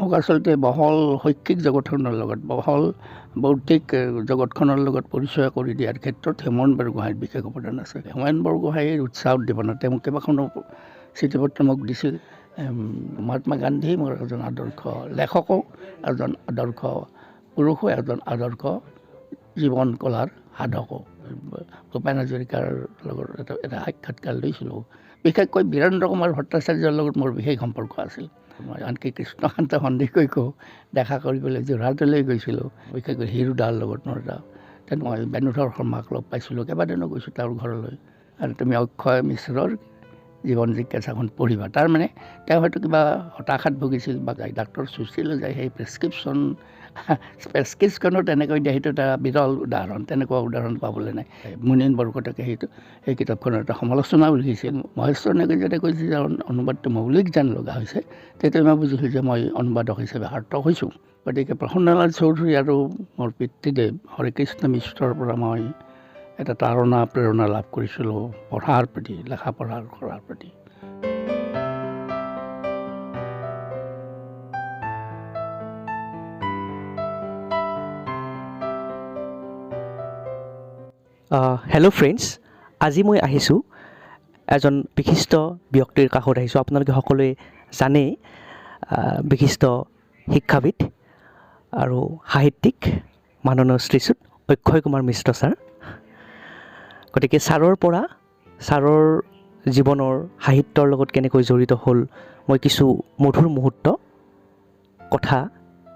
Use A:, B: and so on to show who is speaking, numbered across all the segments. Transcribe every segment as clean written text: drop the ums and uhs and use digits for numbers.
A: মোক আচলতে বহল শৈক্ষিক জগতখনৰ লগত বহল বৌদ্ধিক জগতখনৰ লগত পৰিচয় কৰি দিয়াৰ ক্ষেত্ৰত হেমন বৰগোহাঁইৰ বিশেষ অৱদান আছে। হেমন বৰগোহাঁইৰ উৎসাহ উদ্দীপনা তেওঁ কেইবাখনো চিঠিপত্ৰ মোক দিছিল। মহাত্মা গান্ধী মোৰ এজন আদৰ্শ লেখকো, এজন আদৰ্শ পুৰুষো, এজন আদৰ্শ জীৱন কলাৰ সাধকো। ভূপেন হাজৰিকাৰ লগত এটা সাক্ষাৎকাৰ লৈছিলোঁ। বিশেষকৈ বীৰেন্দ্ৰ কুমাৰ ভট্টাচাৰ্যৰ লগত মোৰ বিশেষ সম্পৰ্ক আছিল। মই আনকি কৃষ্ণকান্ত সন্দিকৈকো দেখা কৰিবলৈ যোৰহাটলৈ গৈছিলোঁ, বিশেষকৈ হিৰুদাৰ লগত মোৰ এটা মই বেণুধৰ শৰ্মাক লগ পাইছিলোঁ, কেইবাদিনো গৈছোঁ তেওঁৰ ঘৰলৈ। আৰু তুমি অক্ষয় মিশ্ৰৰ জীৱন জিজ্ঞাসাখন পঢ়িবা। তাৰমানে তেওঁ হয়তো কিবা হতাশাত ভুগিছিল বা ডাক্তৰ চুচিলৈ যায়, সেই প্ৰেছক্ৰিপশ্যনত তেনেকৈ দিয়া সেইটো এটা বিৰল উদাহৰণ, তেনেকুৱা উদাহৰণ পাবলৈ নাই। মুনীন বৰকটকে সেই কিতাপখনৰ এটা সমালোচনাও লিখিছিল। মহেশ্বৰ নেওগিজাতে কৈছিল যে অনুবাদটো মৌলিক যেন লগা হৈছে, তেতিয়া মই বুজিলোঁ যে মই অনুবাদক হিচাপে সাৰ্থক হৈছোঁ। গতিকে প্ৰসন্নলাল চৌধুৰী আৰু মোৰ পিতৃদেৱ হৰেকৃষ্ণ মিশ্ৰৰ পৰা মই এটা তাৰণা প্ৰেৰণা লাভ কৰিছিলোঁ পঢ়াৰ প্ৰতি, লেখা পঢ়াৰ কৰাৰ প্ৰতি।
B: হেল্ল' ফ্ৰেণ্ডছ, আজি মই আহিছোঁ এজন বিশিষ্ট ব্যক্তিৰ কাষত আহিছোঁ। আপোনালোকে সকলোৱে জানেই বিশিষ্ট শিক্ষাবিদ আৰু সাহিত্যিক মাননীয় শ্ৰীযুত অক্ষয় কুমাৰ মিশ্ৰ ছাৰ। গতিকে ছাৰৰ জীৱনৰ সাহিত্যৰ লগত কেনেকৈ জড়িত হ'ল, মই কিছু মধুৰ মুহূৰ্ত কথা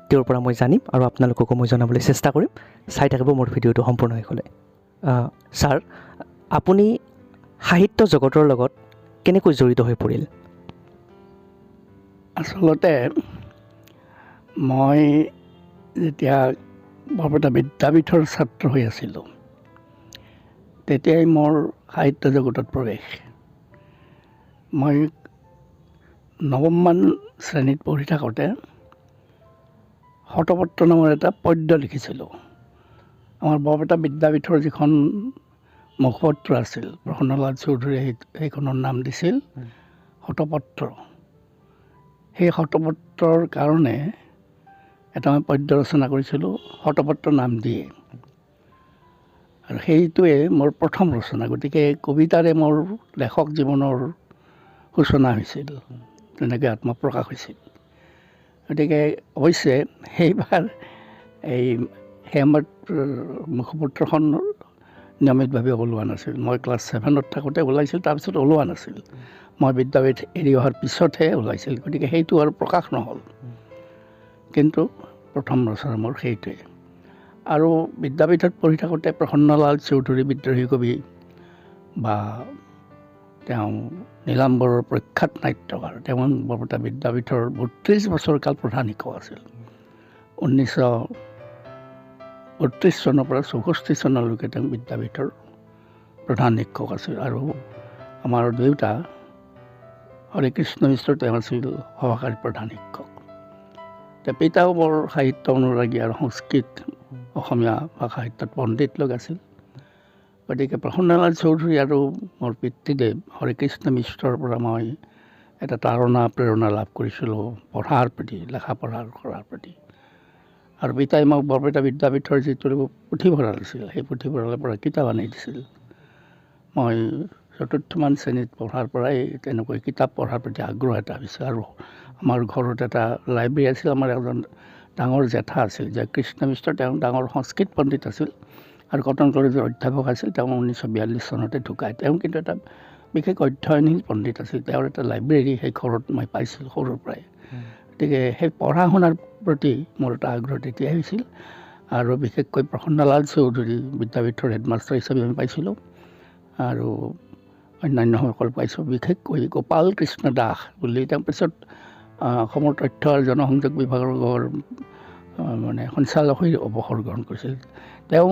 B: তেওঁৰ পৰা মই জানিম আৰু আপোনালোককো মই জনাবলৈ চেষ্টা কৰিম। চাই থাকিব মোৰ ভিডিঅ'টো সম্পূৰ্ণ হৈ গ'লে। ছাৰ, আপুনি সাহিত্য জগতৰ লগত কেনেকৈ জড়িত হৈ পৰিল?
A: আচলতে মই যেতিয়া বৰপেটা বিদ্যাপীঠৰ ছাত্ৰ হৈ আছিলোঁ, তেতিয়াই মোৰ সাহিত্য জগতত প্ৰৱেশ। মই নৱমমান শ্ৰেণীত পঢ়ি থাকোঁতে শতপত্ৰ নামৰ এটা পদ্য লিখিছিলোঁ। আমাৰ বৰপেটা বিদ্যাপীঠৰ যিখন মুখপত্ৰ আছিল, প্ৰসন্নলাল চৌধুৰীয়ে সেইখনৰ নাম দিছিল শতপত্ৰ। সেই শতপত্ৰৰ কাৰণে এটা মই পদ্য ৰচনা কৰিছিলোঁ শতপত্ৰ নাম দিয়ে, আৰু সেইটোৱে মোৰ প্ৰথম ৰচনা। গতিকে কবিতাৰে মোৰ লেখক জীৱনৰ সূচনা হৈছিল, তেনেকৈ আত্মপ্ৰকাশ হৈছিল। গতিকে অৱশ্যে সেইবাৰ সেই সময়ত মুখপত্ৰখন নিয়মিতভাৱে ওলোৱা নাছিল। মই ক্লাছ 7ত থাকোঁতে ওলাইছিল, তাৰপিছত ওলোৱা নাছিল। মই বিদ্যাপীঠ এৰি অহাৰ পিছতহে ওলাইছিল। গতিকে সেইটো আৰু প্ৰকাশ নহ'ল। কিন্তু প্ৰথম ৰচনা মোৰ সেইটোৱে। আৰু বিদ্যাপীঠত পঢ়ি থাকোঁতে প্ৰসন্নলাল চৌধুৰী বিদ্ৰোহী কবি বা তেওঁ নীলাম্বৰৰ প্ৰখ্যাত নাট্যকাৰ, তেওঁ বৰপেটা বিদ্যাপীঠৰ 32 বছৰ কাল প্ৰধান শিক্ষক আছিল। 1932 চনৰ পৰা 64 চনলৈকে তেওঁ বিদ্যাপীঠৰ প্ৰধান শিক্ষক আছিল। আৰু আমাৰ দেউতা হৰেকৃষ্ণ মিশ্ৰ, তেওঁ আছিল সহকাৰী প্ৰধান শিক্ষক। পিতাও বৰ সাহিত্য অনুৰাগী আৰু সংস্কৃত অসমীয়া ভাষা সাহিত্যত পণ্ডিত লোক আছিল। গতিকে প্ৰসন্নলাল চৌধুৰী আৰু মোৰ পিতৃদেৱ হৰেকৃষ্ণ মিশ্ৰৰ পৰা মই এটা তাৰণা প্ৰেৰণা লাভ কৰিছিলোঁ পঢ়াৰ প্ৰতি, লেখা পঢ়াৰ কৰাৰ প্ৰতি। আৰু পিতাই মোক বৰপেটা বিদ্যাপীঠৰ যিটো পুথিভঁৰাল আছিল, সেই পুথিভঁৰালৰ পৰা কিতাপ আনি দিছিল। মই 4মান শ্ৰেণীত পঢ়াৰ পৰাই তেনেকৈ কিতাপ পঢ়াৰ প্ৰতি আগ্ৰহ এটা হৈছিল। আৰু আমাৰ ঘৰত এটা লাইব্ৰেৰী আছিল। আমাৰ এজন ডাঙৰ জেঠা আছিল, যে কৃষ্ণ মিশ্ৰ, তেওঁ ডাঙৰ সংস্কৃত পণ্ডিত আছিল আৰু কটন কলেজৰ অধ্যাপক আছিল। তেওঁ 1942 চনতে ঢুকায়। তেওঁ কিন্তু এটা বিশেষ অধ্যয়নশীল পণ্ডিত আছিল। তেওঁৰ এটা লাইব্ৰেৰী সেই ঘৰত মই পাইছিলোঁ সৰুৰ পৰাই। গতিকে সেই পঢ়া শুনাৰ প্ৰতি মোৰ এটা আগ্ৰহ তেতিয়াই হৈছিল। আৰু বিশেষকৈ প্ৰসন্নলাল চৌধুৰী বিদ্যাপীঠৰ হেডমাষ্টাৰ হিচাপে আমি পাইছিলোঁ, আৰু অন্যান্যসকল পাইছোঁ। বিশেষকৈ গোপাল কৃষ্ণ দাস বুলি, তেওঁ পিছত অসমৰ তথ্য আৰু জনসংযোগ বিভাগৰ মানে সঞ্চালক হৈ অৱসৰ গ্ৰহণ কৰিছিল। তেওঁ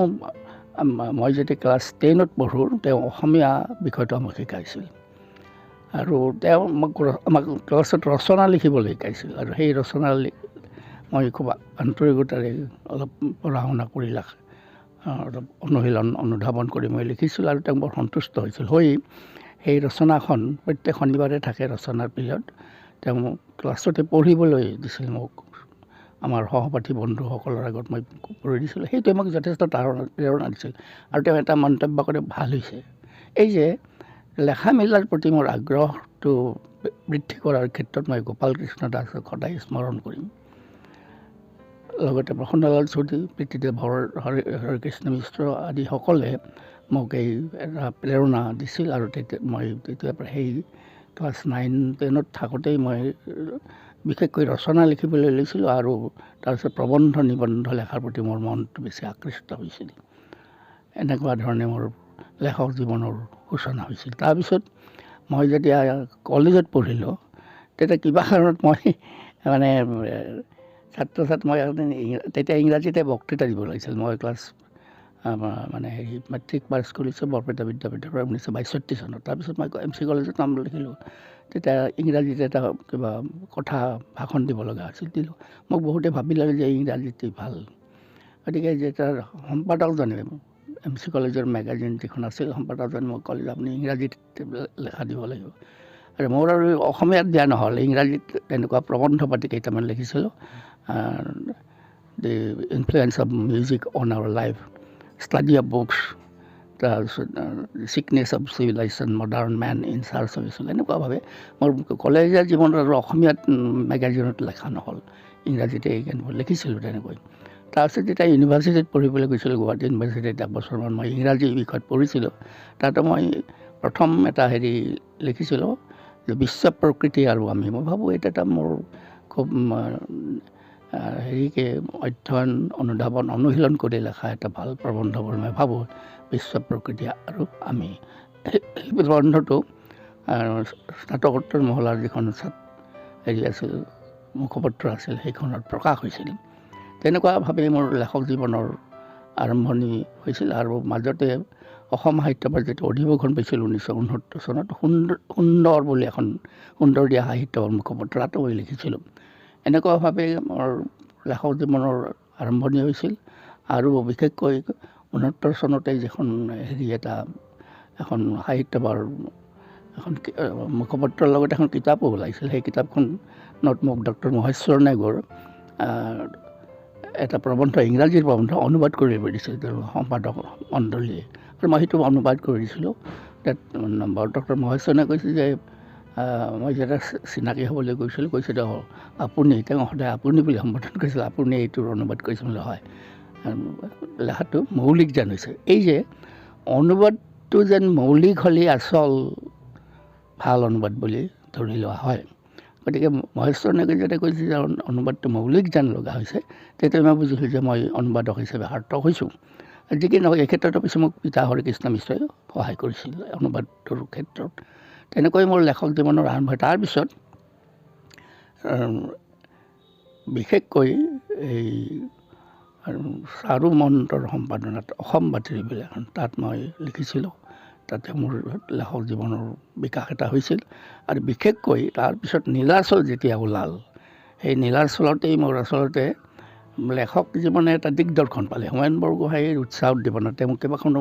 A: মই যেতিয়া ক্লাছ 10ত পঢ়োঁ, তেওঁ অসমীয়া বিষয়টো আমাক শিকাইছিল। আৰু তেওঁ আমাক ক্লাছত ৰচনা লিখিবলৈ শিকাইছিল। আৰু সেই ৰচনা মই খুব আন্তৰিকতাৰে অলপ পঢ়া শুনা কৰি অলপ অনুশীলন অনুধাৱন কৰি মই লিখিছিলোঁ, আৰু তেওঁ বৰ সন্তুষ্ট হৈছিল। সেই ৰচনাখন প্ৰত্যেক শনিবাৰে থাকে ৰচনাৰ পিৰিয়ড, তেওঁ ক্লাছতে পঢ়িবলৈ দিছিল মোক আমাৰ সহপাঠী বন্ধুসকলৰ আগত মই পঢ়ি দিছিলোঁ। সেইটোৱে মোক যথেষ্ট প্ৰেৰণা দিছিল। আৰু তেওঁ এটা মন্তব্য কৰি ভাল হৈছে, এই যে লেখা মেলাৰ প্ৰতি মোৰ আগ্ৰহটো বৃদ্ধি কৰাৰ ক্ষেত্ৰত মই গোপাল কৃষ্ণ দাসক সদায় স্মৰণ কৰিম। লগতে প্ৰসন্নলাল চৌধুৰী, প্ৰীতিদেৱ হৰেকৃষ্ণ মিশ্ৰ আদিসকলে মোক এই এটা প্ৰেৰণা দিছিল। আৰু মই তেতিয়াৰ পৰা সেই ক্লাছ 9-10 থাকোঁতেই মই বিশেষকৈ ৰচনা লিখিবলৈ লৈছিলোঁ আৰু তাৰপিছত প্ৰবন্ধ নিবন্ধ লেখাৰ প্ৰতি মোৰ মনটো বেছি আকৃষ্ট হৈছিল। এনেকুৱা ধৰণে মোৰ লেখক জীৱনৰ সূচনা হৈছিল। তাৰপিছত মই যেতিয়া কলেজত পঢ়িলোঁ, তেতিয়া কিবা কাৰণত মই মানে মই তেতিয়া ইংৰাজীতে বক্তৃতা দিব লাগিছিল। মই ক্লাছ মানে হেৰি মেট্ৰিক পাছ কৰিছোঁ বৰপেটা বিদ্যাপীঠৰ পৰা 1962 চনত। তাৰপিছত মই MC কলেজত নাম লিখিলোঁ। তেতিয়া ইংৰাজীত এটা কিবা কথা ভাষণ দিব লগা হৈছিল, দিলোঁ। মোক বহুতে ভাবিলে যে ইংৰাজীটো ভাল, গতিকে যেতিয়া সম্পাদকজনে MC কলেজৰ মেগাজিন যিখন আছিল, সম্পাদকজনে মোক ক'লে আপুনি ইংৰাজীত লেখা দিব লাগিব। আৰু মোৰ আৰু অসমীয়াত দিয়া নহ'ল, ইংৰাজীত তেনেকুৱা প্ৰবন্ধ পাতি কেইটামান লিখিছিলোঁ। The influence of music on our life, study of books, তাৰপিছত sickness of civilization, modern men in search of soul. এনেকুৱাভাৱে মোৰ কলেজীয়া জীৱনত আৰু অসমীয়াত মেগাজিনত লেখা নহ'ল, ইংৰাজীতে লিখিছিলোঁ তেনেকৈ। তাৰপিছত যেতিয়া ইউনিভাৰ্চিটিত পঢ়িবলৈ গৈছিলোঁ, গুৱাহাটী ইউনিভাৰ্চিটিত এবছৰমান মই ইংৰাজী বিষয়ত পঢ়িছিলোঁ। তাতো মই প্ৰথম এটা হেৰি লিখিছিলোঁ যে বিশ্ব প্ৰকৃতি আৰু আমি। মই ভাবোঁ এইটো এটা মোৰ খুব হেৰিকে অধ্যয়ন, অনুধাৱন, অনুশীলন কৰি লেখা এটা ভাল প্ৰবন্ধ বুলি মই ভাবোঁ, বিশ্ব প্ৰকৃতি আৰু আমি। সেই প্ৰবন্ধটো স্নাতকোত্তৰ মহলাৰ যিখন হেৰি আছিল, মুখপত্ৰ আছিল, সেইখনত প্ৰকাশ হৈছিল। তেনেকুৱাভাৱে মোৰ লেখক জীৱনৰ আৰম্ভণি হৈছিল। আৰু মাজতে অসম সাহিত্য পৰিষদৰ অধিৱেশন পাইছিলোঁ 1969 চনত। সুন্দৰ বুলি এখন সুন্দৰ দিয়া সাহিত্যৰ মুখপত্ৰ, তাতো মই লিখিছিলোঁ। এনেকুৱাভাৱে মোৰ লেখক জীৱনৰ আৰম্ভণি হৈছিল। আৰু বিশেষকৈ 69 চনতে যিখন হেৰি এখন সাহিত্যৰ এখন মুখপত্ৰৰ লগত এখন কিতাপো ওলাইছিল। সেই কিতাপখনত মোক ডক্টৰ মহেশ্বৰ নেওগৰ এটা প্ৰবন্ধ, ইংৰাজীৰ প্ৰবন্ধ অনুবাদ কৰি দিছিল তেওঁ সম্পাদক মণ্ডলীয়ে, আৰু মই সেইটো অনুবাদ কৰি দিছিলোঁ। তাত ডক্টৰ মহেশ্বৰে কৈছিল যে মই যেতিয়া চিনাকি হ'বলৈ গৈছিলোঁ, কৈছিল আপুনি, তেওঁ সদায় আপুনি বুলি সম্বোধন কৰিছিল, আপুনি এইটোৰ অনুবাদ কৰিছিল বোলে। হয়, লেখাটো মৌলিক যেন হৈছে। এই যে অনুবাদটো যেন মৌলিক হ'লেই আচল ভাল অনুবাদ বুলি ধৰি লোৱা হয়। গতিকে মহেশ্বৰ নেওগে যেতিয়া কৈছে যে অনুবাদটো মৌলিক যেন লগা হৈছে, তেতিয়া মই বুজিলোঁ যে মই অনুবাদক হিচাপে সাৰ্থক হৈছোঁ। যি কি নহয়, এই ক্ষেত্ৰতো পিছত মোক পিতা হৰেকৃষ্ণ মিশ্ৰই সহায় কৰিছিল অনুবাদটোৰ ক্ষেত্ৰত। তেনেকৈ মোৰ লেখক জীৱনৰ আৰম্ভ হয়। তাৰপিছত বিশেষকৈ এই চাৰু মন্ত্ৰৰ সম্পাদনাত অসম বাতৰি বুলি এখন, তাত মই লিখিছিলোঁ। তাতে মোৰ লেখক জীৱনৰ বিকাশ এটা হৈছিল। আৰু বিশেষকৈ তাৰপিছত নীলাচল যেতিয়া ওলাল, সেই নীলাচলতেই মোৰ আচলতে লেখক জীৱনে এটা দিগদৰ্শন পালে। হোমেন বৰগোহাঁইৰ উৎসাহ উদ্দীপনা, তেওঁ কেইবাখনো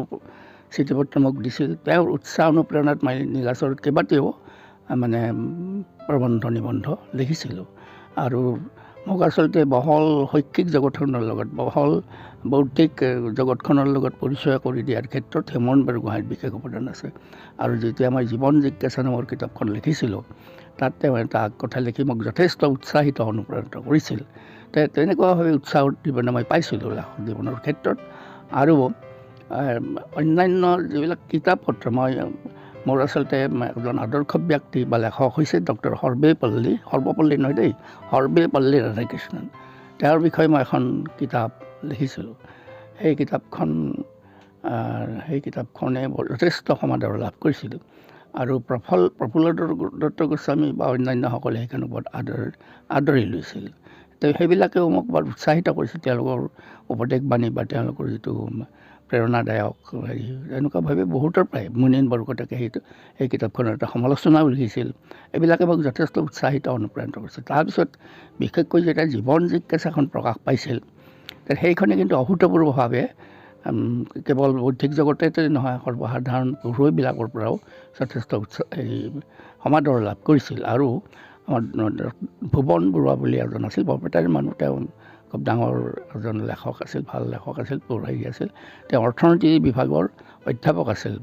A: চিঠিপত্ৰ মোক দিছিল। তেওঁৰ উৎসাহ অনুপ্ৰেৰণাত মই নীলাচলত কেইবাটাও মানে প্ৰবন্ধ নিবন্ধ লিখিছিলোঁ। আৰু মোক আচলতে বহল শৈক্ষিক জগতখনৰ লগত, বহল বৌদ্ধিক জগতখনৰ লগত পৰিচয় কৰি দিয়াৰ ক্ষেত্ৰত হোমেন বৰগোহাঁইৰ বিশেষ অৱদান আছে। আৰু যেতিয়া মই জীৱন জিজ্ঞাসা নামৰ কিতাপখন লিখিছিলোঁ, তাত তেওঁ এটা কথা লিখি মোক যথেষ্ট উৎসাহিত অনুপ্ৰাণিত কৰিছিল। তেনেকুৱাভাৱে উৎসাহ উদ্দীপনা মই পাইছিলোঁ লেখক জীৱনৰ ক্ষেত্ৰত। আৰু অন্যান্য যিবিলাক কিতাপ পত্ৰ, মোৰ আচলতে এজন আদৰ্শ ব্যক্তি বা লেখক হৈছে ডক্টৰ সৰ্বপল্লী নহয় দেই, সৰ্বেপল্লী ৰাধাকৃষ্ণন। তেওঁৰ বিষয়ে মই এখন কিতাপ লিখিছিলোঁ। সেই কিতাপখনে যথেষ্ট সমাদৰ লাভ কৰিছিলোঁ। আৰু প্ৰফুল্ল দত্ত গোস্বামী বা অন্যান্যসকলে সেইখনৰ ওপৰত আদৰি লৈছিল। সেইবিলাকেও মোক বৰ উৎসাহিত কৰিছিল। তেওঁলোকৰ উপদেশ বাণী বা তেওঁলোকৰ যিটো প্ৰেৰণাদায়ক হেৰি, এনেকুৱাভাৱে বহুতৰ প্ৰায় মুনীন বৰকটকে সেই কিতাপখনৰ এটা সমালোচনাও লিখিছিল। এইবিলাকে মোক যথেষ্ট উৎসাহিত অনুপ্ৰাণিত কৰিছিল। তাৰপিছত বিশেষকৈ যেতিয়া জীৱন জিজ্ঞাসাখন প্ৰকাশ পাইছিল, সেইখনে কিন্তু অভূতপূৰ্বভাৱে কেৱল বৌদ্ধিক জগততে নহয়, সৰ্বসাধাৰণ পঢ়ুৱৈবিলাকৰ পৰাও যথেষ্ট সমাদৰ লাভ কৰিছিল। আৰু আমাৰ ভুৱন বৰুৱা বুলি এজন আছিল, বৰপেটাৰ মানুহ। তেওঁ খুব ডাঙৰ এজন লেখক আছিল, ভাল লেখক আছিল, পঢ়াই আছিল। তেওঁ অৰ্থনীতি বিভাগৰ অধ্যাপক আছিল।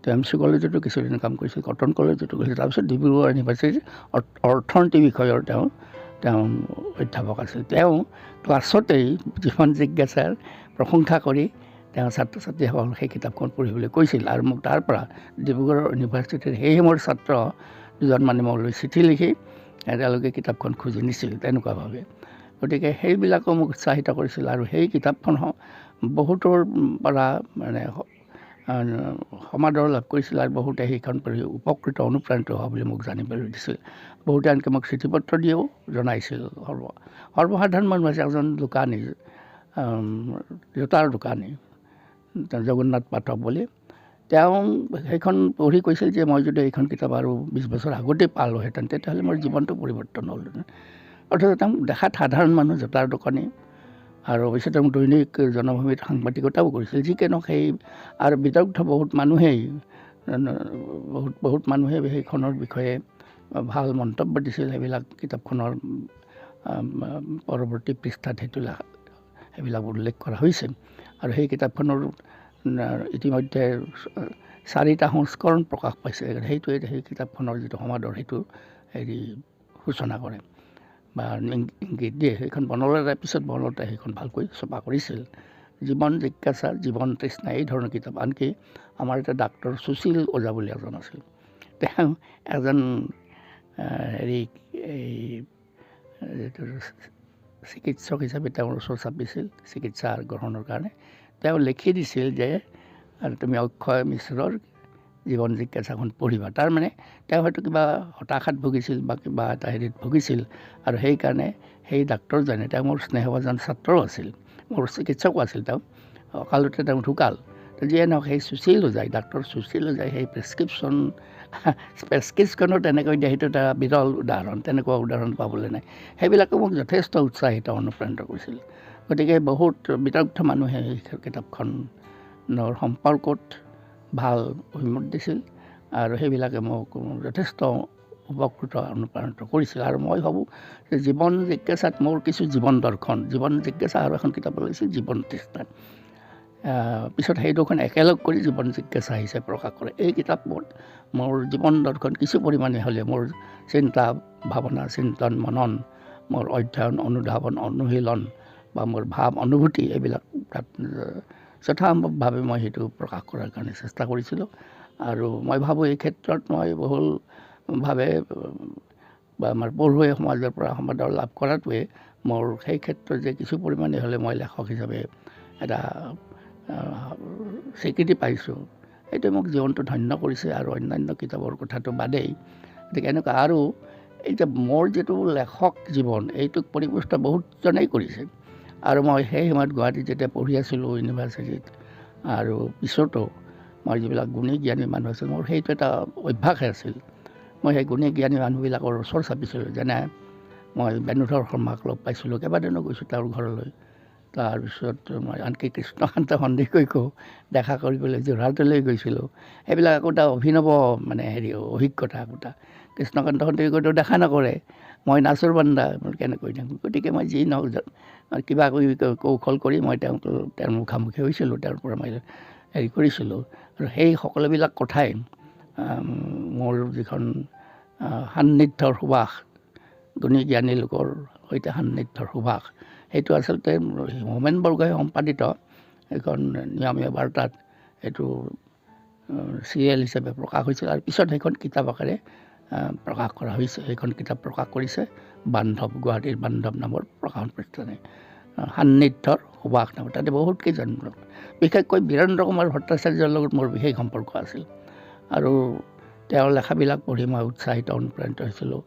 A: তেওঁ এম চি কলেজতো কিছুদিন কাম কৰিছিল, কটন কলেজতো কৰিছিল। তাৰপিছত ডিব্ৰুগড় ইউনিভাৰ্চিটিৰ অৰ্থনীতি বিষয়ৰ তেওঁ অধ্যাপক আছিল। তেওঁ ক্লাছতেই জীৱন জিজ্ঞাসাৰ প্ৰশংসা কৰি তেওঁ ছাত্ৰ ছাত্ৰীসকল সেই কিতাপখন পঢ়িবলৈ কৈছিল। আৰু মোক তাৰ পৰা ডিব্ৰুগড় ইউনিভাৰ্চিটিৰ সেই সময়ৰ ছাত্ৰ দুজন মানে মোলৈ চিঠি লিখি তেওঁলোকে কিতাপখন খুজি নিছিল তেনেকুৱাভাৱে। গতিকে সেইবিলাকো মোক উৎসাহিত কৰিছিল। আৰু সেই কিতাপখন বহুতৰ পৰা মানে সমাদৰ লাভ কৰিছিল আৰু বহুতে সেইখন পঢ়ি উপকৃত অনুপ্ৰাণিত হোৱা বুলি মোক জানিবলৈ দিছিল। বহুতে আনকি মোক চিঠি পত্ৰ দিও জনাইছিল। সৰ্বসাধাৰণ মানুহ আছে, এজন দোকানী, জোতাৰ দোকানী জগন্নাথ পাঠক বুলি। তেওঁ সেইখন পঢ়ি কৈছিল যে মই যদি এইখন কিতাপ আৰু 20 বছৰ আগতে পালোঁহেঁতেন তেতিয়াহ'লে মোৰ জীৱনটো পৰিৱৰ্তন হ'লহেঁতেন। অৰ্থাৎ তেওঁ দেখাত সাধাৰণ মানুহ, জোতাৰ দোকানী, আৰু অৱশ্যে তেওঁ দৈনিক জনভূমিত সাংবাদিকতাও কৰিছিল। যি কি নহওক সেই আৰু বিদগ্ধ বহুত মানুহে সেইখনৰ বিষয়ে ভাল মন্তব্য দিছিল। সেইবিলাক কিতাপখনৰ পৰৱৰ্তী পৃষ্ঠাত সেইবিলাক উল্লেখ কৰা হৈছে। আৰু সেই কিতাপখনৰ ইতিমধ্যে 4টা সংস্কৰণ প্ৰকাশ পাইছে। সেইটোৱে সেই কিতাপখনৰ যিটো সমাদৰ সেইটো সূচনা কৰে বা ইংগিত দিয়ে। সেইখন বনলতাই পিছত বনলতাই সেইখন ভালকৈ ছপা কৰিছিল। জীৱন জিজ্ঞাসা, জীৱন তৃষ্ণা, এই ধৰণৰ কিতাপ। আনকি আমাৰ এটা ডাক্তৰ সুশীল ওজা বুলি এজন আছিল। তেওঁ এজন চিকিৎসক হিচাপে তেওঁৰ ওচৰ চাপিছিল চিকিৎসা গ্ৰহণৰ কাৰণে। তেওঁ লিখি দিছিল যে তুমি অক্ষয় মিশ্ৰৰ জীৱন জিজ্ঞাসাখন পঢ়িবা। তাৰমানে তেওঁ হয়তো কিবা হতাশাত ভুগিছিল বা কিবা এটা ভুগিছিল। আৰু সেইকাৰণে সেই ডাক্তৰজনে, তেওঁ মোৰ স্নেহভাজন ছাত্ৰও আছিল, মোৰ চিকিৎসকো আছিল। তেওঁ অকালতে তেওঁ ঢুকাল। যিয়ে নহওক সেই সুশীল ওজাই, ডাক্তৰ সুশীল ওজাই সেই প্ৰেছক্ৰিপশ্যনো তেনেকৈ দিয়া, সেইটো এটা বিৰল উদাহৰণ। তেনেকুৱা উদাহৰণ পাবলৈ নাই। সেইবিলাকে মোক যথেষ্ট উৎসাহিত অনুপ্ৰাণিত কৰিছিল। গতিকে বহুত বিদগ্ধ মানুহে সেই কিতাপখনৰ সম্পৰ্কত ভাল অভিমত দিছিল আৰু সেইবিলাকে মোক যথেষ্ট উপকৃত অনুপ্ৰাণিত কৰিছিল। আৰু মই ভাবোঁ যে জীৱন জিজ্ঞাসাত মোৰ কিছু জীৱন দৰ্শন, জীৱন জিজ্ঞাসা আৰু এখন কিতাপ ওলাইছিল জীৱন তৃষ্ণা, পিছত সেই দুখন একেলগ কৰি জীৱন জিজ্ঞাসা হিচাপে প্ৰকাশ কৰে। এই কিতাপবোৰ মোৰ জীৱন দৰ্শন কিছু পৰিমাণে হ'লে মোৰ চিন্তা ভাৱনা, চিন্তন মনন, মোৰ অধ্যয়ন অনুধাৱন অনুশীলন বা মোৰ ভাৱ অনুভূতি, এইবিলাক তাত যথাসম্ভৱভাৱে মই সেইটো প্ৰকাশ কৰাৰ কাৰণে চেষ্টা কৰিছিলোঁ। আৰু মই ভাবোঁ এই ক্ষেত্ৰত মই বহুলভাৱে বা আমাৰ পঢ়ুৱৈ সমাজৰ পৰা সমাদৰ লাভ কৰাটোৱে মোৰ সেই ক্ষেত্ৰত যে কিছু পৰিমাণে হ'লে মই লেখক হিচাপে এটা স্বীকৃতি পাইছোঁ, সেইটোৱে মোক জীৱনটো ধন্য কৰিছে। আৰু অন্যান্য কিতাপৰ কথাটো বাদেই, গতিকে এনেকুৱা আৰু এই যে মোৰ যিটো লেখক জীৱন, এইটোক পৰিপুষ্ট বহুতজনেই কৰিছে। আৰু মই সেই সময়ত গুৱাহাটীত যেতিয়া পঢ়ি আছিলোঁ ইউনিভাৰ্চিটিত, আৰু পিছতো মই যিবিলাক গুণী জ্ঞানী মানুহ আছিল, মোৰ সেইটো এটা অভ্যাসে আছিল। মই সেই গুণী জ্ঞানী মানুহবিলাকৰ ওচৰ চাপিছিলোঁ। যেনে মই বেণুধৰ শৰ্মাক লগ পাইছিলোঁ, কেইবাদিনো গৈছোঁ তেওঁৰ ঘৰলৈ। তাৰপিছত মই আনকি কৃষ্ণকান্ত সন্দিকৈকো দেখা কৰিবলৈ যোৰহাটলৈ গৈছিলোঁ। সেইবিলাক একোটা অভিনৱ মানে অভিজ্ঞতা একোটা। কৃষ্ণকান্ত সন্দিকৈতো দেখা নকৰে, মই নাচৰ বান্দা কেনেকৈ থাকোঁ। গতিকে মই যি নহওক কিবা কৰি কৌশল কৰি মই তেওঁৰ মুখামুখি হৈছিলোঁ, তেওঁৰ পৰা মই কৰিছিলোঁ। আৰু সেই সকলোবিলাক কথাই মোৰ যিখন সান্নিধ্যৰ সুবাস, গুণী জ্ঞানী লোকৰ সৈতে সান্নিধ্যৰ সুবাস, সেইটো আচলতে হোমেন বৰগোহাঁই সম্পাদিত এখন নিয়মীয়া বাৰ্তাত এইটো চিৰিয়েল হিচাপে প্ৰকাশ হৈছিল। আৰু পিছত সেইখন কিতাপ আকাৰে প্ৰকাশ কৰা হৈছে। সেইখন কিতাপ প্ৰকাশ কৰিছে বান্ধৱ, গুৱাহাটীৰ বান্ধৱ নামৰ প্ৰকাশন প্ৰতিষ্ঠানে, সান্নিধ্যৰ সুবাস নামৰ। তাতে বহুত কেইজন, বিশেষকৈ বীৰেন্দ্ৰ কুমাৰ ভট্টাচাৰ্যৰ লগত মোৰ বিশেষ সম্পৰ্ক আছিল। আৰু তেওঁৰ লেখাবিলাক পঢ়ি মই উৎসাহিত অনুপ্ৰাণিত হৈছিলোঁ।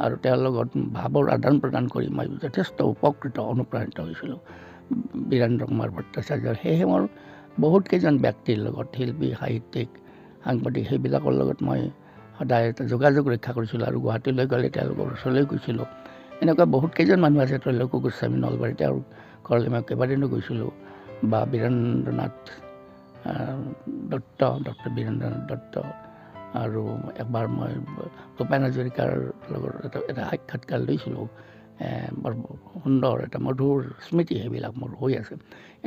A: আৰু তেওঁৰ লগত ভাৱৰ আদান প্ৰদান কৰি মই যথেষ্ট উপকৃত অনুপ্ৰাণিত হৈছিলোঁ বীৰেন্দ্ৰ কুমাৰ ভট্টাচাৰ্যৰ। সেয়েহে মোৰ বহুত কেইজন ব্যক্তিৰ লগত, শিল্পী, সাহিত্যিক, সাংবাদিক, সেইবিলাকৰ লগত মই সদায় এটা যোগাযোগ ৰক্ষা কৰিছিলোঁ। আৰু গুৱাহাটীলৈ গ'লে তেওঁলোকৰ ওচৰলৈ গৈছিলোঁ। এনেকুৱা বহুত কেইজন মানুহ আছে, ত্ৰৈলোক্য গোস্বামী নলবাৰী, তেওঁৰ ঘৰলৈ মই কেইবাদিনো গৈছিলোঁ। বা বীৰেন্দ্ৰনাথ দত্ত, ডক্টৰ বীৰেন্দ্ৰনাথ দত্ত, আৰু এবাৰ মই ভূপেন হাজৰিকাৰ লগত এটা সাক্ষাৎকাৰ লৈছিলোঁ। বৰ সুন্দৰ এটা মধুৰ স্মৃতি সেইবিলাক মোৰ হৈ আছে।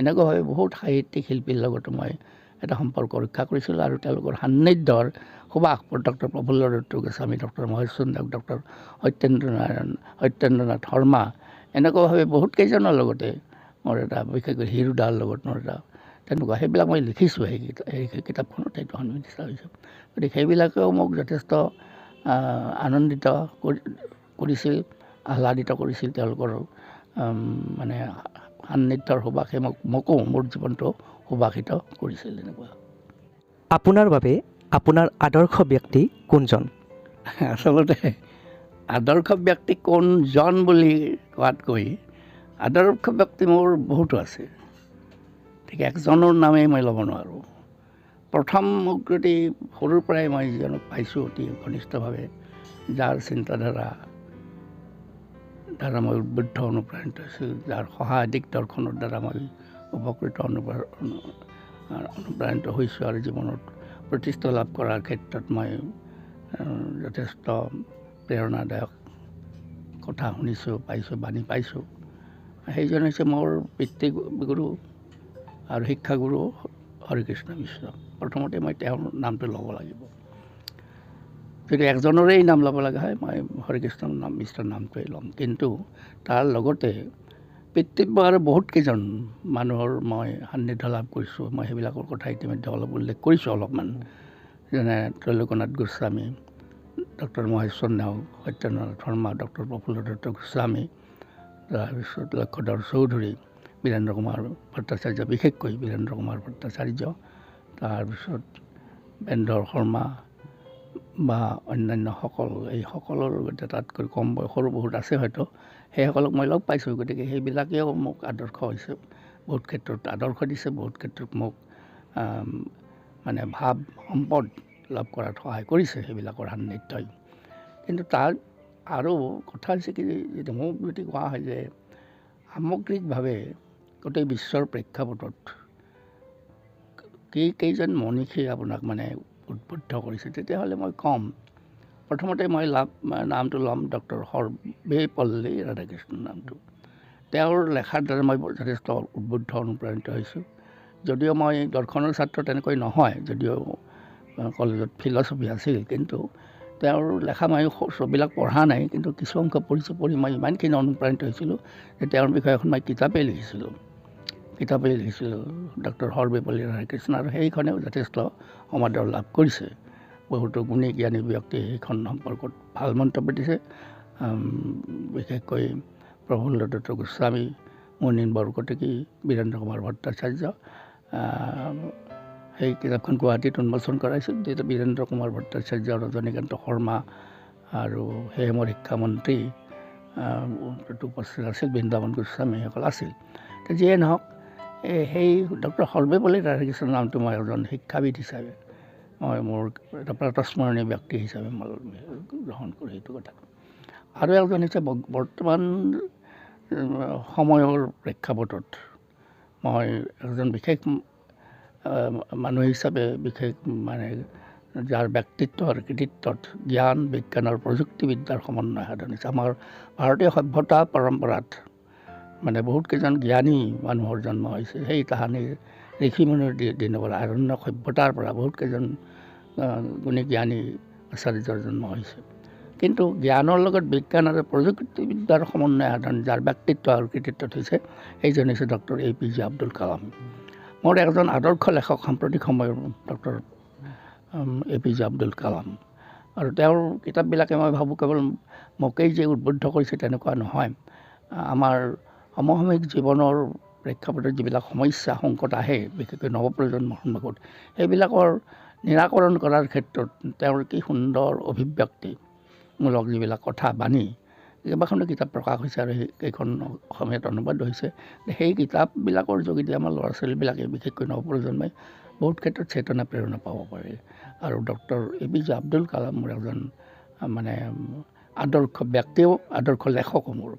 A: এনেকুৱাভাৱে বহুত সাহিত্যিক শিল্পীৰ লগত মই এটা সম্পৰ্ক ৰক্ষা কৰিছিলোঁ আৰু তেওঁলোকৰ সান্নিধ্যৰ সুবাস ডক্টৰ প্ৰফুল্ল দত্ত গোস্বামী, ডক্টৰ মহেশ্বৰ নাথ, ডক্টৰ সত্যেন্দ্ৰনাথ শৰ্মা, এনেকুৱাভাৱে বহুত কেইজনৰ লগতে মোৰ এটা বিশেষকৈ হিৰুদাৰ লগত মোৰ এটা তেনেকুৱা সেইবিলাক মই লিখিছোঁ সেই কিতাপখনত সেইটো সন্নিৱিষ্ট হৈছোঁ। গতিকে সেইবিলাকেও মোক যথেষ্ট আনন্দিত কৰিছিল, আহ্লাদিত কৰিছিল। তেওঁলোকৰ মানে সান্নিধ্যৰ সুবাসে মোকো মোৰ জীৱনটো সুবাসিত কৰিছিল। এনেকুৱা
B: আপোনাৰ বাবে আপোনাৰ আদৰ্শ ব্যক্তি কোনজন?
A: আচলতে আদৰ্শ ব্যক্তি কোনজন বুলি কোৱাতকৈ আদৰ্শ ব্যক্তি মোৰ বহুতো আছে, ঠিক একজনৰ নামেই মই ল'ব নোৱাৰোঁ। প্ৰথম মোক যদি সৰুৰ পৰাই মই যিজনক পাইছোঁ অতি ঘনিষ্ঠভাৱে, যাৰ চিন্তাধাৰা দ্বাৰা মই উদ্বুদ্ধ অনুপ্ৰাণিত হৈছোঁ, যাৰ সহায় দিগদৰ্শনৰ দ্বাৰা মই উপকৃত অনুপ্ৰাণিত হৈছোঁ আৰু জীৱনত প্ৰতিষ্ঠা লাভ কৰাৰ ক্ষেত্ৰত মই যথেষ্ট প্ৰেৰণাদায়ক কথা শুনিছোঁ, পাইছোঁ, বাণী পাইছোঁ। সেইজন হৈছে মোৰ পিতৃগুৰু আৰু শিক্ষাগুৰু হৰিকৃষ্ণ মিশ্ৰ। প্ৰথমতে মই তেওঁৰ নামটো ল'ব লাগিব। যদি একজনৰেই নাম ল'ব লগা হয় মই হৰিকৃষ্ণ মিশ্ৰৰ নামটোৱেই ল'ম। কিন্তু তাৰ লগতে পিতৃব্য আৰু বহুত কেইজন মানুহৰ মই সান্নিধ্য লাভ কৰিছোঁ। মই সেইবিলাকৰ কথা ইতিমধ্যে অলপ উল্লেখ কৰিছোঁ অলপমান, যেনে ত্ৰৈলোক্যনাথ গোস্বামী, ডক্টৰ মহেশ্বৰ নেওগ, সত্যেন্দ্ৰনাথ শৰ্মা, ডক্টৰ প্ৰফুল্ল দত্ত গোস্বামী, তাৰপিছত লক্ষ্যধৰ চৌধুৰী, বীৰেন্দ্ৰ কুমাৰ ভট্টাচাৰ্য, বিশেষকৈ বীৰেন্দ্ৰ কুমাৰ ভট্টাচাৰ্য, তাৰপিছত বেণধৰ শৰ্মা বা অন্যান্যসকল, এই সকলৰ লগতে তাতকৈ কম বয়সৰো বহুত আছে হয়তো, সেইসকলক মই লগ পাইছোঁ। গতিকে সেইবিলাকেও মোক আদৰ্শ হৈছে, বহুত ক্ষেত্ৰত আদৰ্শ দিছে, বহুত ক্ষেত্ৰত মোক মানে ভাৱ সম্পদ লাভ কৰাত সহায় কৰিছে সেইবিলাকৰ সান্নিধ্যই। কিন্তু তাৰ আৰু কথা হৈছে কি, যদি মোক যদি কোৱা হয় যে সামগ্ৰিকভাৱে গোটেই বিশ্বৰ প্ৰেক্ষাপটত কেইজন মনীষীয়ে আপোনাক মানে উদ্বুদ্ধ কৰিছে, তেতিয়াহ'লে মই ক'ম, প্ৰথমতে মই নামটো ল'ম ডক্টৰ সৰ্বেপল্লী ৰাধাকৃষ্ণন নামটো। তেওঁৰ লেখাৰ দ্বাৰা মই যথেষ্ট উদ্বুদ্ধ অনুপ্ৰাণিত হৈছোঁ। যদিও মই দৰ্শনৰ ছাত্ৰ তেনেকৈ নহয়, যদিও কলেজত ফিলচফি আছিল, কিন্তু তেওঁৰ লেখা মই চববিলাক পঢ়া নাই, কিন্তু কিছু অংশ পঢ়ি মই ইমানখিনি অনুপ্ৰাণিত হৈছিলোঁ যে তেওঁৰ বিষয়ে এখন মই কিতাপেই লিখিছিলোঁ ডক্টৰ সৰ্বেপল্লী ৰাধাকৃষ্ণন, আৰু সেইখনেও যথেষ্ট সমাদৰ লাভ কৰিছে। বহুতো গুণী জ্ঞানী ব্যক্তিয়ে সেইখন সম্পৰ্কত ভাল মন্তব্য দিছে, বিশেষকৈ প্ৰফুল্ল দত্ত গোস্বামী, মুনীন বৰকটকী, বীৰেন্দ্ৰ কুমাৰ ভট্টাচাৰ্য। সেই কিতাপখন গুৱাহাটীত উন্মোচন কৰাইছিল, তেতিয়া বীৰেন্দ্ৰ কুমাৰ ভট্টাচাৰ্য, ৰজনীকান্ত শৰ্মা আৰু সেইসময়ৰ শিক্ষামন্ত্ৰী উপস্থিত আছিল, বৃন্দাবন গোস্বামী সেইসকল আছিল। যিয়ে নহওক, সেই ডক্টৰ সৰ্বেপল্লী ৰাধাকৃষ্ণন নামটো মই এজন শিক্ষাবিদ হিচাপে মই মোৰ এটা প্ৰাতস্মৰণীয় ব্যক্তি হিচাপে মই গ্ৰহণ কৰোঁ সেইটো কথা। আৰু এজন হৈছে বৰ্তমান সময়ৰ প্ৰেক্ষাপটত মই এজন বিশেষ মানুহ হিচাপে, বিশেষ মানে যাৰ ব্যক্তিত্ব আৰু কৃতিত্বত জ্ঞান, বিজ্ঞান আৰু প্ৰযুক্তিবিদ্যাৰ সমন্বয় সাধন হৈছে। আমাৰ ভাৰতীয় সভ্যতা পৰম্পৰাত মানে বহুত কেইজন জ্ঞানী মানুহৰ জন্ম হৈছে। সেই তাহানিৰ ঋষিমুনিৰ দিনৰ পৰা, আৰণ্যক সভ্যতাৰ পৰা বহুত কেইজন গুণী জ্ঞানী আচাৰ্যৰ জন্ম হৈছে। কিন্তু জ্ঞানৰ লগত বিজ্ঞান আৰু প্ৰযুক্তিবিদ্যাৰ সমন্বয় সাধন যাৰ ব্যক্তিত্ব আৰু কৃতিত্বত হৈছে, সেইজন হৈছে ডক্টৰ APJ আব্দুল কালাম। মোৰ এজন আদৰ্শ লেখক সাম্প্ৰতিক সময়ৰ ডক্টৰ APJ আব্দুল কালাম, আৰু তেওঁৰ কিতাপবিলাকে মই ভাবোঁ কেৱল মোকেই যে উদ্বুদ্ধ কৰিছে তেনেকুৱা নহয়। আমাৰ সমসাময়িক জীৱনৰ প্ৰেক্ষাপটত যিবিলাক সমস্যা সংকট আহে, বিশেষকৈ নৱপ্ৰজন্মৰ সন্মুখত, সেইবিলাকৰ নিৰাকৰণ কৰাৰ ক্ষেত্ৰত তেওঁৰ কি সুন্দৰ অভিব্যক্তিমূলক যিবিলাক কথা বাণী, কেইবাখনো কিতাপ প্ৰকাশ হৈছে আৰু সেইকেইখন অসমীয়াত অনুবাদ হৈছে। সেই কিতাপবিলাকৰ যোগেদি আমাৰ ল'ৰা ছোৱালীবিলাকে, বিশেষকৈ নৱপ্ৰজন্মই বহুত ক্ষেত্ৰত চেতনা প্ৰেৰণা পাব পাৰে। আৰু ডক্টৰ APJ আব্দুল কালাম মোৰ এজন মানে আদৰ্শ ব্যক্তিও, আদৰ্শ লেখকো মোৰ।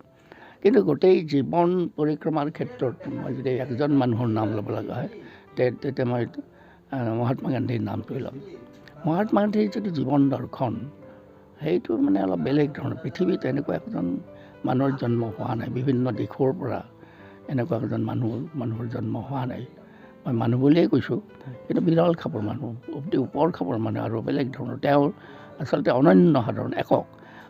A: কিন্তু গোটেই জীৱন পৰিক্ৰমাৰ ক্ষেত্ৰত মই যদি একজন মানুহৰ নাম ল'ব লগা হয়, তেতিয়া মই মহাত্মা গান্ধীৰ নামটোৱে ল'ম। মহাত্মা গান্ধীৰ যিটো জীৱন দৰ্শন সেইটো মানে অলপ বেলেগ ধৰণৰ। পৃথিৱীত এনেকুৱা একজন মানুহৰ জন্ম হোৱা নাই, বিভিন্ন দেশৰ পৰা এনেকুৱা এজন মানুহৰ জন্ম হোৱা নাই। মই মানুহ বুলিয়েই কৈছোঁ, কিন্তু বিৰল খাপৰ মানুহ, অতি ওপৰ খাপৰ মানুহ আৰু বেলেগ ধৰণৰ। তেওঁ আচলতে অনন্য সাধাৰণ একক।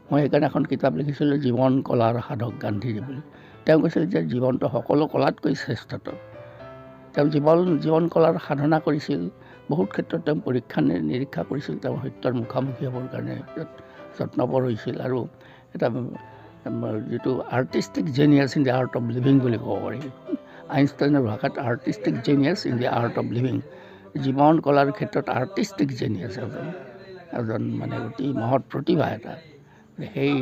A: মই সেইকাৰণে এখন কিতাপ লিখিছিলোঁ জীৱন কলাৰ সাধক গান্ধীজী বুলি। তেওঁ কৈছিল যে জীৱনটো সকলো কলাতকৈ শ্ৰেষ্ঠতৰ। তেওঁ জীৱন কলাৰ সাধনা কৰিছিল, বহুত ক্ষেত্ৰত তেওঁ পৰীক্ষা নিৰীক্ষা কৰিছিল, তেওঁ সত্যৰ মুখামুখি হ'বৰ কাৰণে যত্নপৰ হৈছিল। আৰু এটা যিটো artistic genius in the art of living বুলি ক'ব পাৰি, আইনষ্টাইনৰ ভাষাত artistic genius in the art of living, জীৱন কলাৰ ক্ষেত্ৰত আৰ্টিষ্টিক জেনিয়াছ এজন মানে অতি মহৎ প্ৰতিভা এটা। সেই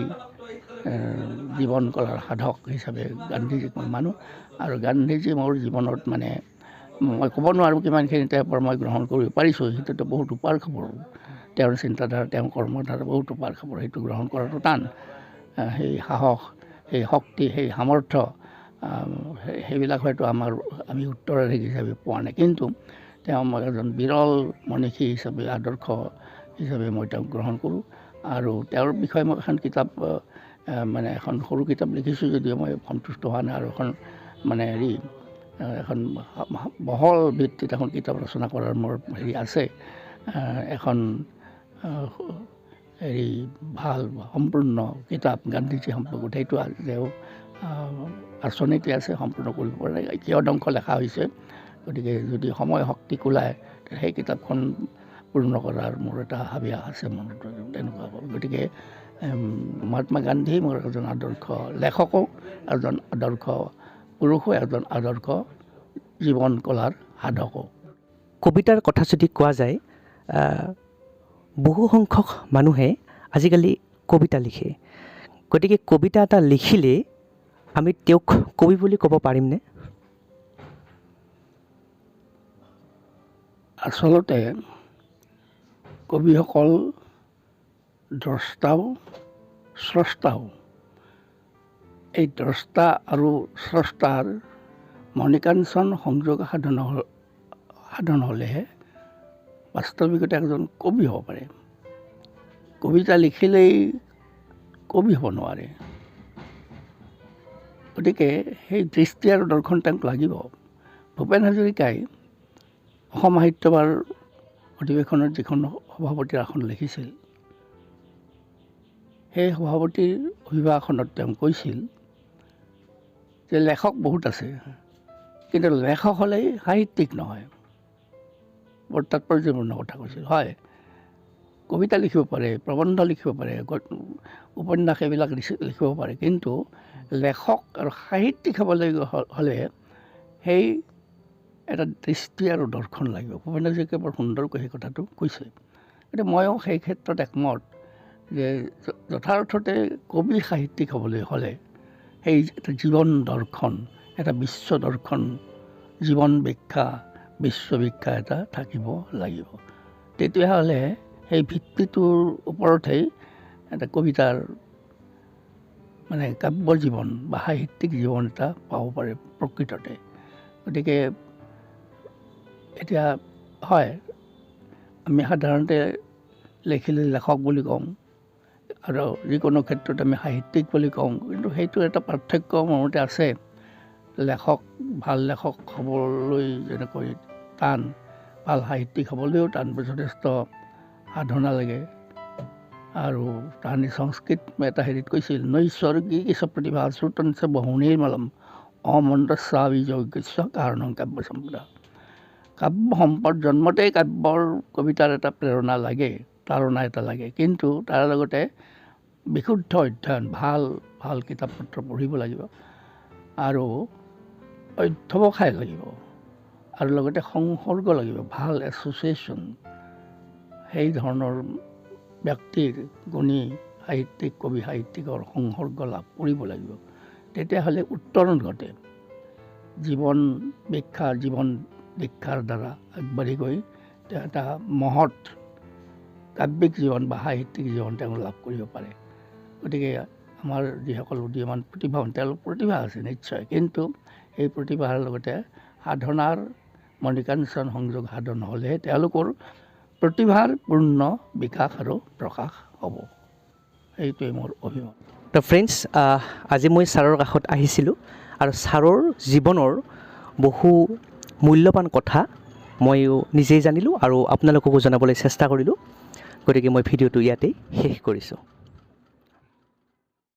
A: জীৱন কলাৰ সাধক হিচাপে গান্ধীজীক মই মানোঁ। আৰু গান্ধীজী মোৰ জীৱনত মানে মই ক'ব নোৱাৰোঁ কিমানখিনি তেওঁৰ পৰা মই গ্ৰহণ কৰিব পাৰিছোঁ। সেইটোতো বহুত উপাৰ খবৰ, তেওঁৰ চিন্তাধাৰা, তেওঁৰ কৰ্মধাৰা বহুত উপাৰ খবৰ। সেইটো গ্ৰহণ কৰাটো টান। সেই সাহস, সেই শক্তি, সেই সামৰ্থ্য, সেইবিলাক হয়তো আমি উত্তৰাধিক হিচাপে পোৱা নাই। কিন্তু তেওঁ মই এজন বিৰল মনীষী হিচাপে, আদৰ্শ হিচাপে মই তেওঁক গ্ৰহণ কৰোঁ। আৰু তেওঁৰ বিষয়ে মই এখন কিতাপ মানে এখন সৰু কিতাপ লিখিছোঁ যদিও মই সন্তুষ্ট হোৱা নাই। আৰু এখন মানে এখন বহল ভিত্তিত এখন কিতাপ ৰচনা কৰাৰ মোৰ আছে। এখন ভাল সম্পূৰ্ণ কিতাপ গান্ধীজী সম্পৰ্কত, সেইটো তেওঁ আঁচনিতে আছে, সম্পূৰ্ণ কৰিব পৰা নাই, কিয়দ অংশ লেখা হৈছে। গতিকে যদি সময় শক্তি কোলায় সেই কিতাপখন পূৰ্ণ কৰাৰ মোৰ এটা হাবিয়াস আছে মনত, তেনেকুৱা। গতিকে মহাত্মা গান্ধী মোৰ এজন আদৰ্শ লেখকো, এজন আদৰ্শ পুৰুষো, এজন আদৰ্শ জীৱন কলাৰ সাধকো।
B: কবিতাৰ কথা যদি কোৱা যায়, বহু সংখ্যক মানুহে আজিকালি কবিতা লিখে। গতিকে কবিতা এটা লিখিলে আমি তেওঁক কবি বুলি ক'ব পাৰিমনে?
A: আচলতে কবিসকল দ্ৰষ্টাও স্ৰষ্টাও। এই দ্ৰষ্টা আৰু স্ৰষ্টাৰ মণিকাঞ্চন সংযোগ সাধন হ'লেহে বাস্তৱিকতে একজন কবি হ'ব পাৰে। কবিতা লিখিলেই কবি হ'ব নোৱাৰে। গতিকে সেই দৃষ্টি আৰু দৰ্শন তেওঁক লাগিব। ভূপেন হাজৰিকাই অসম সাহিত্য সভাৰ অধিৱেশনত যিখন সভাপতিৰ আসন লিখিছিল, সেই সভাপতিৰ অভিভাষণত তেওঁ কৈছিল যে লেখক বহুত আছে, কিন্তু লেখক হ'লেই সাহিত্যিক নহয়। বৰ তাৎপৰ্যপূৰ্ণ কথা কৈছিল। হয়, কবিতা লিখিব পাৰে, প্ৰবন্ধ লিখিব পাৰে, উপন্যাস এইবিলাক লিখিব পাৰে, কিন্তু লেখক আৰু সাহিত্যিক হ'বলৈ হ'লে সেই এটা দৃষ্টি আৰু দৰ্শন লাগিব। ভূপেন হাজৰিকাই বৰ সুন্দৰকৈ সেই কথাটো কৈছে। গতিকে ময়ো সেই ক্ষেত্ৰত একমত যে যথাৰ্থতে কবি সাহিত্যিক হ'বলৈ হ'লে সেই এটা জীৱন দৰ্শন, এটা বিশ্ব দৰ্শন, জীৱন ব্যাখ্যা, বিশ্বব্যাখ্যা এটা থাকিব লাগিব। তেতিয়াহ'লে সেই ভিত্তিটোৰ ওপৰতহে এটা কবিতাৰ মানে কাব্য জীৱন বা সাহিত্যিক জীৱন এটা পাব পাৰে প্ৰকৃততে। গতিকে এতিয়া হয়, আমি সাধাৰণতে লিখিলে লেখক বুলি কওঁ আৰু যিকোনো ক্ষেত্ৰত আমি সাহিত্যিক বুলি কওঁ, কিন্তু সেইটো এটা পাৰ্থক্য মোৰ মতে আছে। ভাল লেখক হ'বলৈ যেনেকৈ টান, ভাল সাহিত্যিক হ'বলৈও টান, যথেষ্ট সাধনা লাগে। আৰু তাহানি সংস্কৃত এটা হেৰিত কৈছিল, নৈসৰ্গিক প্ৰতিভা শ্ৰুতঞ্চ বহুনিৰ্মলম অমন্ত্ৰস্বাবী যজ্ঞস্য কাৰণং কাব্য সম্পদা। কাব্য সম্পদ জন্মতেই কাব্যৰ কবিতাৰ এটা প্ৰেৰণা লাগে, তাৰণা এটা লাগে, কিন্তু তাৰ লগতে বিশুদ্ধ অধ্যয়ন, ভাল কিতাপ পত্ৰ পঢ়িব লাগিব আৰু অধ্যৱসায় লাগিব আৰু লগতে সংসৰ্গ লাগিব, ভাল এছ'চিয়েশ্যন। সেই ধৰণৰ ব্যক্তিৰ গুণী সাহিত্যিক, কবি সাহিত্যিকৰ সংসৰ্গ লাভ কৰিব লাগিব। তেতিয়াহ'লে উত্তৰণ ঘটে। জীৱন ব্যাখ্যা, জীৱন দীক্ষাৰ দ্বাৰা আগবাঢ়ি গৈ এটা মহৎ কাব্যিক জীৱন বা সাহিত্যিক জীৱন তেওঁ লাভ কৰিব পাৰে। গতিকে আমাৰ যিসকল উদীয়মান প্ৰতিভাৱান, তেওঁলোকৰ প্ৰতিভা আছে নিশ্চয়, কিন্তু এই প্ৰতিভাৰ লগতে সাধনাৰ মণিকাঞ্চন সংযোগ সাধন হ'লেহে তেওঁলোকৰ প্ৰতিভাৰ পূৰ্ণ বিকাশ আৰু প্ৰকাশ হ'ব। এইটোৱে মোৰ অভিমত।
B: তো ফ্ৰেণ্ডছ, আজি মই ছাৰৰ কাষত আহিছিলোঁ আৰু ছাৰৰ জীৱনৰ বহু মূল্যৱান কথা ময়ো নিজেই জানিলোঁ আৰু আপোনালোককো জনাবলৈ চেষ্টা কৰিলোঁ। গতিকে মই ভিডিঅ'টো ইয়াতেই শেষ কৰিছোঁ।